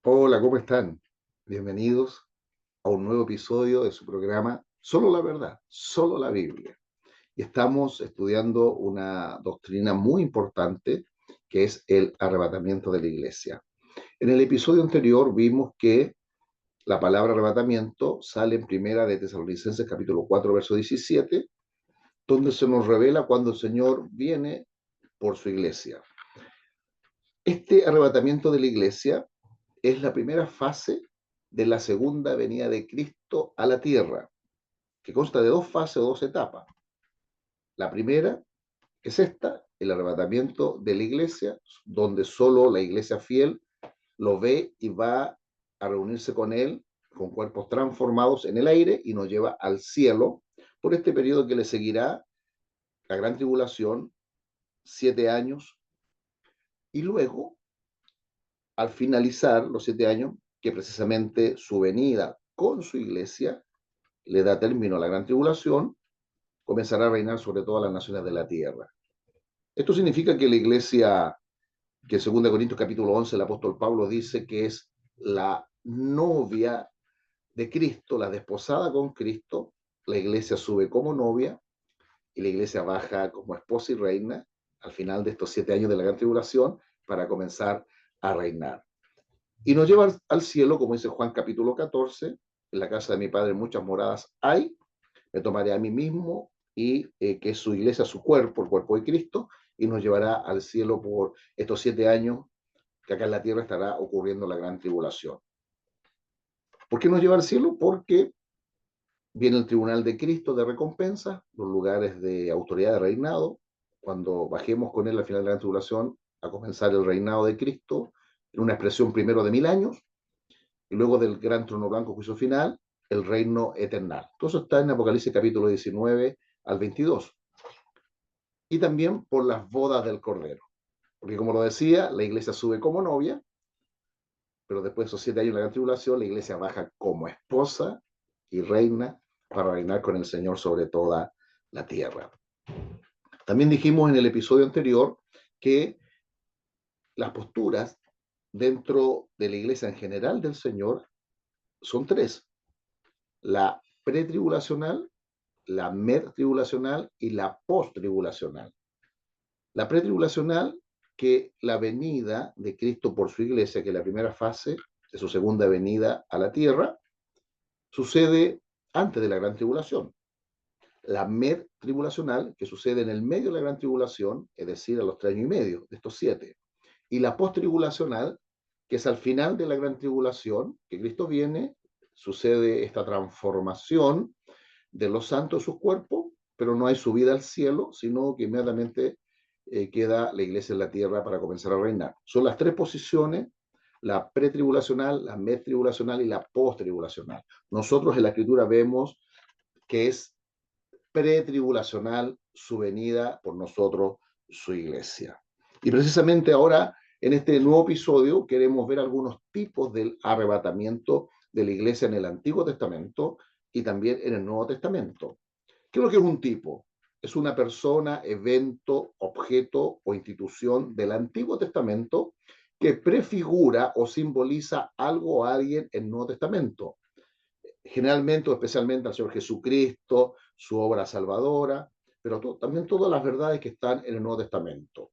Hola, ¿cómo están? Bienvenidos a un nuevo episodio de su programa Solo la verdad, solo la Biblia. Y estamos estudiando una doctrina muy importante que es el arrebatamiento de la iglesia. En el episodio anterior vimos que la palabra arrebatamiento sale en Primera de Tesalonicenses capítulo 4 verso 17, donde se nos revela cuando el Señor viene por su iglesia. Este arrebatamiento de la iglesia es la primera fase de la segunda venida de Cristo a la tierra, que consta de dos fases o dos etapas. La primera es esta, el arrebatamiento de la iglesia, donde solo la iglesia fiel lo ve y va a reunirse con él con cuerpos transformados en el aire y nos lleva al cielo por este periodo que le seguirá la gran tribulación, 7 años, y luego, al finalizar los 7 años, que precisamente su venida con su iglesia le da término a la gran tribulación, comenzará a reinar sobre todas las naciones de la tierra. Esto significa que la iglesia, que en 2 Corintios capítulo 11 el apóstol Pablo dice que es la novia de Cristo, la desposada con Cristo, la iglesia sube como novia y la iglesia baja como esposa y reina al final de estos 7 años de la gran tribulación para comenzar a reinar. Y nos lleva al cielo, como dice Juan capítulo 14, en la casa de mi padre muchas moradas hay, me tomaré a mí mismo y que es su iglesia, su cuerpo, el cuerpo de Cristo, y nos llevará al cielo por estos 7 años que acá en la tierra estará ocurriendo la gran tribulación. ¿Por qué nos lleva al cielo? Porque viene el tribunal de Cristo de recompensa, los lugares de autoridad de reinado, cuando bajemos con él al final de la gran tribulación a comenzar el reinado de Cristo, en una expresión primero de 1000 años, y luego del gran trono blanco juicio final, el reino eternal. Todo eso está en Apocalipsis capítulo 19 al 22. Y también por las bodas del Cordero. Porque como lo decía, la iglesia sube como novia, pero después de esos 7 años de la gran tribulación, la iglesia baja como esposa y reina para reinar con el Señor sobre toda la tierra. También dijimos en el episodio anterior que las posturas dentro de la iglesia en general del Señor son tres: la pretribulacional, la medtribulacional y la posttribulacional. La pretribulacional, que la venida de Cristo por su iglesia, que es la primera fase de su segunda venida a la tierra, sucede antes de la gran tribulación. La medtribulacional, que sucede en el medio de la gran tribulación, es decir, a los 3 años y medio de estos 7. Y la posttribulacional, que es al final de la gran tribulación, que Cristo viene, sucede esta transformación de los santos sus cuerpos, pero no hay subida al cielo, sino que inmediatamente queda la iglesia en la tierra para comenzar a reinar. Son las tres posiciones: la pretribulacional, la medtribulacional y la posttribulacional. Nosotros en la escritura vemos que es pretribulacional su venida por nosotros, su iglesia. Y precisamente ahora, en este nuevo episodio, queremos ver algunos tipos del arrebatamiento de la iglesia en el Antiguo Testamento y también en el Nuevo Testamento. ¿Qué es lo que es un tipo? Es una persona, evento, objeto o institución del Antiguo Testamento que prefigura o simboliza algo o alguien en el Nuevo Testamento. Generalmente o especialmente al Señor Jesucristo, su obra salvadora, pero también todas las verdades que están en el Nuevo Testamento.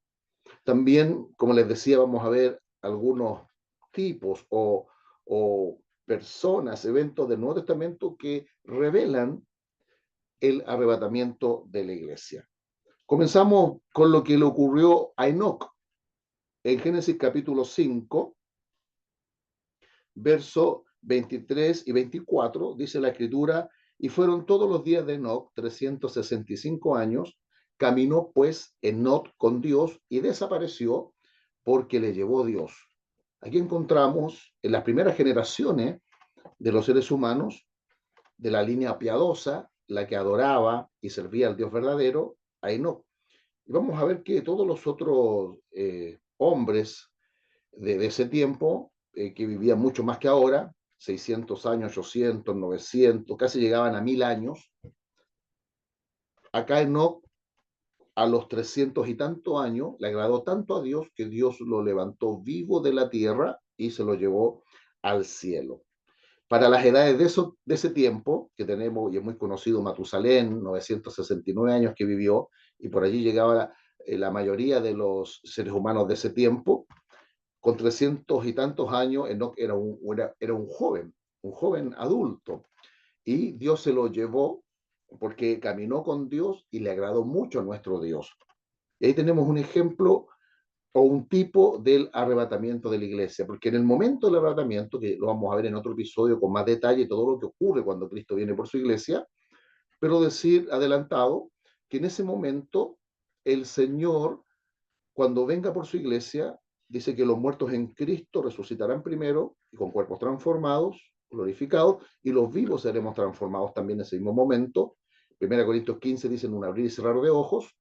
También, como les decía, vamos a ver algunos tipos o personas, eventos del Nuevo Testamento que revelan el arrebatamiento de la iglesia. Comenzamos con lo que le ocurrió a Enoc en Génesis capítulo 5, verso 23 y 24, dice la escritura: y fueron todos los días de Enoc 365 años, caminó pues Enoc con Dios y desapareció porque le llevó Dios. Aquí encontramos en las primeras generaciones de los seres humanos, de la línea piadosa, la que adoraba y servía al Dios verdadero, a Enoc. Y vamos a ver que todos los otros hombres de ese tiempo, que vivían mucho más que ahora, 600 años, 800, 900, casi llegaban a 1000 años. Acá Enoc, a los 300 y tantos años, le agradó tanto a Dios que Dios lo levantó vivo de la tierra y se lo llevó al cielo. Para las edades de ese tiempo, que tenemos, y es muy conocido Matusalén, 969 años que vivió, y por allí llegaba la mayoría de los seres humanos de ese tiempo, con 300 y tantos años, Enoc era un joven adulto, y Dios se lo llevó porque caminó con Dios y le agradó mucho a nuestro Dios. Y ahí tenemos un ejemplo o un tipo del arrebatamiento de la iglesia, porque en el momento del arrebatamiento, que lo vamos a ver en otro episodio con más detalle, todo lo que ocurre cuando Cristo viene por su iglesia, pero decir adelantado que en ese momento el Señor, cuando venga por su iglesia, dice que los muertos en Cristo resucitarán primero y con cuerpos transformados, glorificados, y los vivos seremos transformados también en ese mismo momento. 1 Corintios 15 dice en un abrir y cerrar de ojos,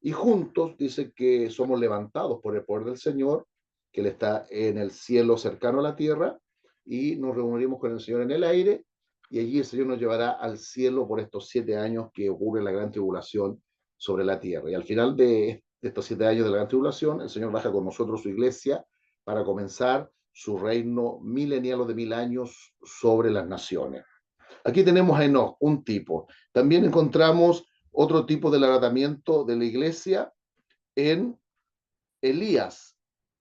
y juntos dice que somos levantados por el poder del Señor, que Él está en el cielo cercano a la tierra, y nos reuniremos con el Señor en el aire, y allí el Señor nos llevará al cielo por estos 7 años que ocurre la gran tribulación sobre la tierra. Y al final de estos 7 años de la gran tribulación, el Señor baja con nosotros su iglesia para comenzar su reino milenial o de 1000 años sobre las naciones. Aquí tenemos a Enoch, un tipo. También encontramos otro tipo del arrebatamiento de la iglesia en Elías.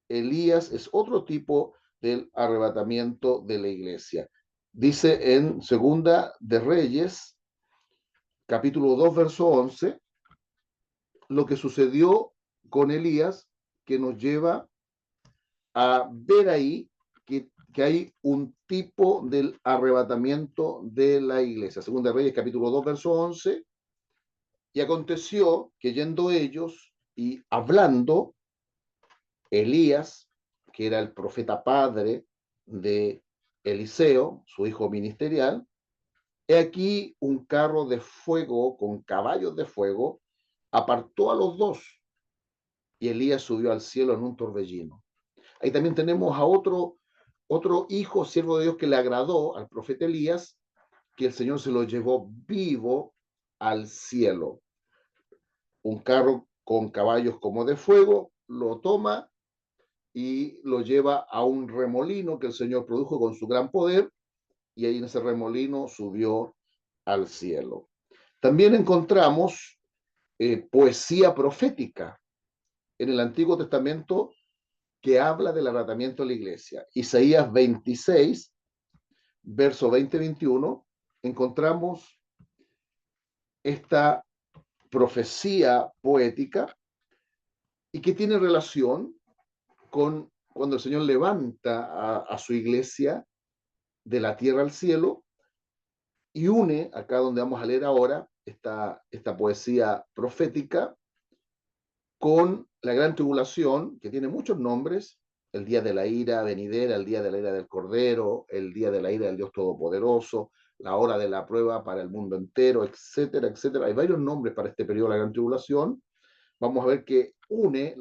Elías es otro tipo del arrebatamiento de la iglesia. Dice en Segunda de Reyes, capítulo 2, verso 11, lo que sucedió con Elías, que nos lleva a ver ahí que hay un tipo del arrebatamiento de la iglesia. Segunda de Reyes, capítulo 2, verso 11. Y aconteció que yendo ellos y hablando, Elías, que era el profeta padre de Eliseo, su hijo ministerial, he aquí un carro de fuego con caballos de fuego, apartó a los dos, y Elías subió al cielo en un torbellino. Ahí también tenemos a otro hijo, siervo de Dios, que le agradó al profeta Elías, que el Señor se lo llevó vivo al cielo. Un carro con caballos como de fuego, lo toma y lo lleva a un remolino que el Señor produjo con su gran poder, y ahí en ese remolino subió al cielo. También encontramos poesía profética en el Antiguo Testamento que habla del arrebatamiento de la iglesia. Isaías 26, verso 20-21, encontramos esta profecía poética y que tiene relación con cuando el Señor levanta a su iglesia de la tierra al cielo y une, acá donde vamos a leer ahora, esta poesía profética con la gran tribulación, que tiene muchos nombres: el día de la ira venidera, el día de la ira del Cordero, el día de la ira del Dios Todopoderoso, la hora de la prueba para el mundo entero, etcétera, etcétera. Hay varios nombres para este periodo de la gran tribulación. Vamos a ver que une,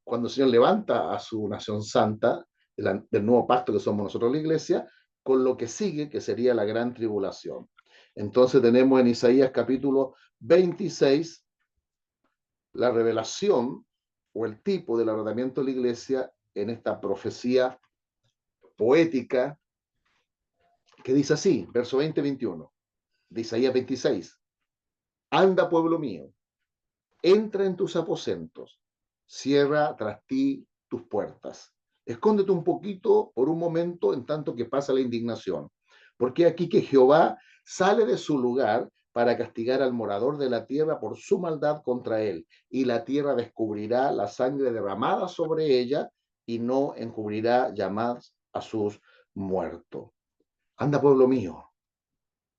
cuando el Señor levanta a su nación santa, del nuevo pacto que somos nosotros la iglesia, con lo que sigue, que sería la gran tribulación. Entonces tenemos en Isaías capítulo 26 la revelación o el tipo del arrebatamiento de la iglesia en esta profecía poética que dice así, verso 20-21 de Isaías 26. Anda, pueblo mío, entra en tus aposentos, cierra tras ti tus puertas. Escóndete un poquito por un momento en tanto que pasa la indignación, porque aquí que Jehová sale de su lugar para castigar al morador de la tierra por su maldad contra él, y la tierra descubrirá la sangre derramada sobre ella y no encubrirá jamás a sus muertos. Anda, pueblo mío,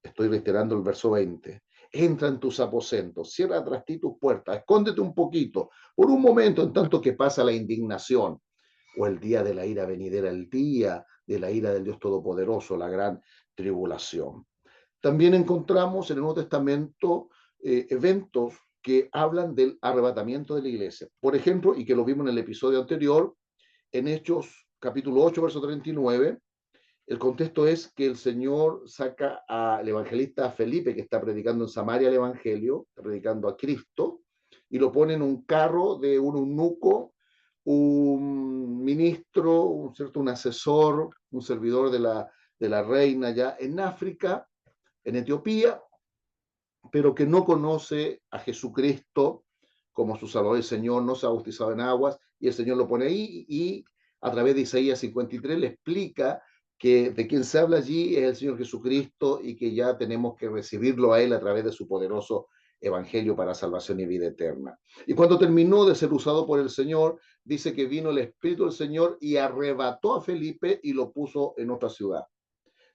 estoy reiterando el verso 20. Entra en tus aposentos, cierra tras ti tus puertas, escóndete un poquito, por un momento, en tanto que pasa la indignación, o el día de la ira venidera, el día de la ira del Dios Todopoderoso, la gran tribulación. También encontramos en el Nuevo Testamento eventos que hablan del arrebatamiento de la iglesia. Por ejemplo, y que lo vimos en el episodio anterior, en Hechos capítulo 8, verso 39, el contexto es que el Señor saca al evangelista Felipe, que está predicando en Samaria el Evangelio, está predicando a Cristo, y lo pone en un carro de un eunuco, un ministro, un asesor, un servidor de la reina ya en África, en Etiopía, pero que no conoce a Jesucristo como su Salvador y Señor, no se ha bautizado en aguas, y el Señor lo pone ahí, y a través de Isaías 53 le explica que de quien se habla allí es el Señor Jesucristo y que ya tenemos que recibirlo a Él a través de su poderoso evangelio para salvación y vida eterna. Y cuando terminó de ser usado por el Señor, dice que vino el Espíritu del Señor y arrebató a Felipe y lo puso en otra ciudad.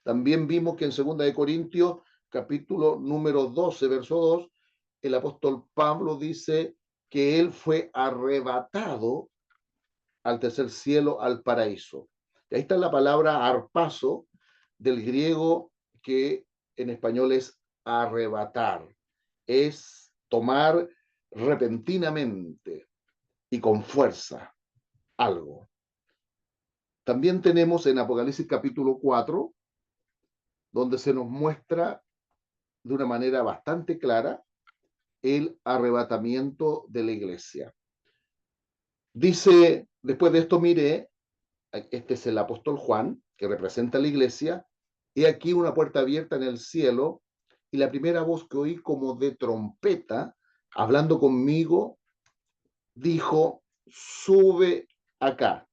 También vimos que en 2 Corintios, capítulo número 12, verso 2, el apóstol Pablo dice que él fue arrebatado al tercer cielo, al paraíso. Y ahí está la palabra arpazo, del griego, que en español es arrebatar, es tomar repentinamente y con fuerza algo. También tenemos en Apocalipsis capítulo 4, donde se nos muestra de una manera bastante clara el arrebatamiento de la iglesia. Dice, después de esto miré, este es el apóstol Juan, que representa a la iglesia, y aquí una puerta abierta en el cielo, y la primera voz que oí como de trompeta, hablando conmigo, dijo, sube acá,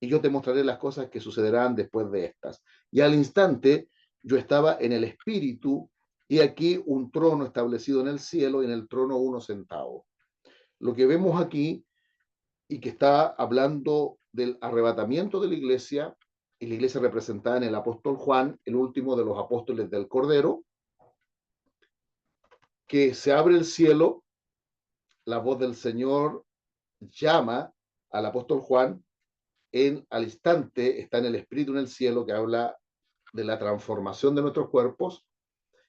y yo te mostraré las cosas que sucederán después de estas. Y al instante yo estaba en el espíritu, y aquí un trono establecido en el cielo, y en el trono uno sentado. Lo que vemos aquí, y que está hablando del arrebatamiento de la iglesia, y la iglesia representada en el apóstol Juan, el último de los apóstoles del Cordero, que se abre el cielo, la voz del Señor llama al apóstol Juan, al instante está en el Espíritu en el cielo, que habla de la transformación de nuestros cuerpos,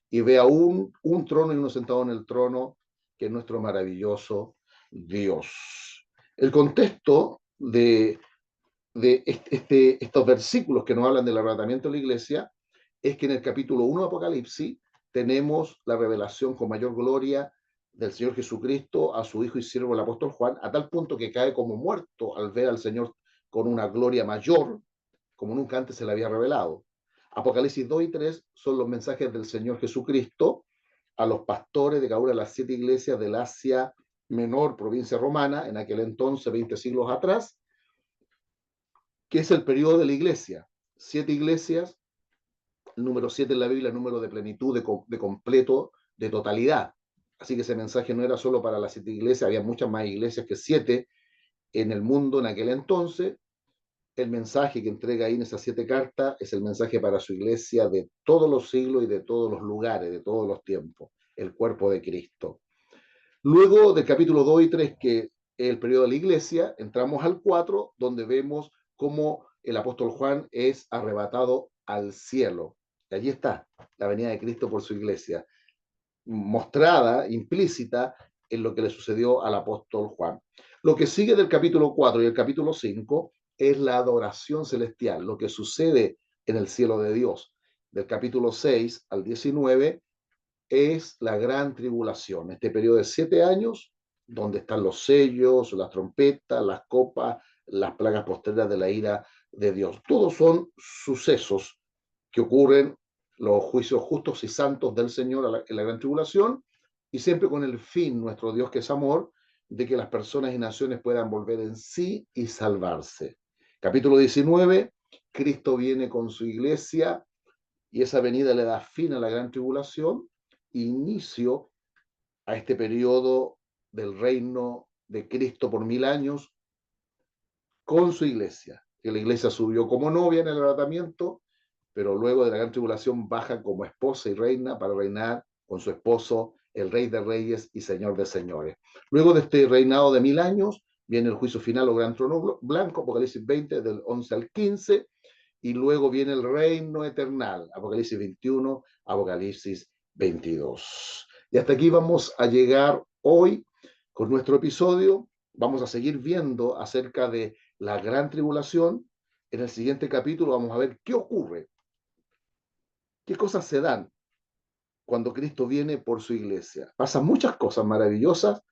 y ve a un trono y uno sentado en el trono, que es nuestro maravilloso Dios. El contexto de estos versículos que nos hablan del arrebatamiento de la iglesia es que en el capítulo 1 de Apocalipsis tenemos la revelación con mayor gloria del Señor Jesucristo a su Hijo y siervo el apóstol Juan, a tal punto que cae como muerto al ver al Señor con una gloria mayor, como nunca antes se le había revelado. Apocalipsis 2 y 3 son los mensajes del Señor Jesucristo a los pastores de cada una de las 7 iglesias del Asia Menor, provincia romana, en aquel entonces, 20 siglos atrás, que es el periodo de la iglesia. 7 iglesias, el número 7 en la Biblia, el número de plenitud, de completo, de totalidad. Así que ese mensaje no era solo para las 7 iglesias, había muchas más iglesias que 7 en el mundo en aquel entonces. El mensaje que entrega ahí en esas 7 cartas es el mensaje para su iglesia de todos los siglos y de todos los lugares, de todos los tiempos, el cuerpo de Cristo. Luego del capítulo 2 y 3, que es el periodo de la iglesia, entramos al 4, donde vemos cómo el apóstol Juan es arrebatado al cielo. Y allí está la venida de Cristo por su iglesia, mostrada, implícita, en lo que le sucedió al apóstol Juan. Lo que sigue del capítulo 4 y el capítulo 5 es la adoración celestial, lo que sucede en el cielo de Dios. Del capítulo 6 al 19 es la gran tribulación, este periodo de 7 años, donde están los sellos, las trompetas, las copas, las plagas postreras de la ira de Dios. Todos son sucesos que ocurren, los juicios justos y santos del Señor en la gran tribulación, y siempre con el fin, nuestro Dios que es amor, de que las personas y naciones puedan volver en sí y salvarse. Capítulo 19, Cristo viene con su iglesia y esa venida le da fin a la gran tribulación, inicio a este periodo del reino de Cristo por 1000 años con su iglesia, que la iglesia subió como novia en el arrebatamiento, pero luego de la gran tribulación baja como esposa y reina para reinar con su esposo, el Rey de Reyes y Señor de Señores. Luego de este reinado de 1000 años, viene el juicio final o gran trono blanco, Apocalipsis 20, del 11 al 15, y luego viene el reino eternal, Apocalipsis 21, Apocalipsis 22. Y hasta aquí vamos a llegar hoy con nuestro episodio. Vamos a seguir viendo acerca de la gran tribulación. En el siguiente capítulo vamos a ver qué ocurre, qué cosas se dan cuando Cristo viene por su iglesia. Pasan muchas cosas maravillosas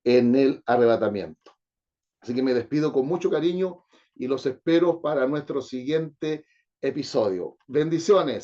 en el arrebatamiento. Así que me despido con mucho cariño y los espero para nuestro siguiente episodio. Bendiciones.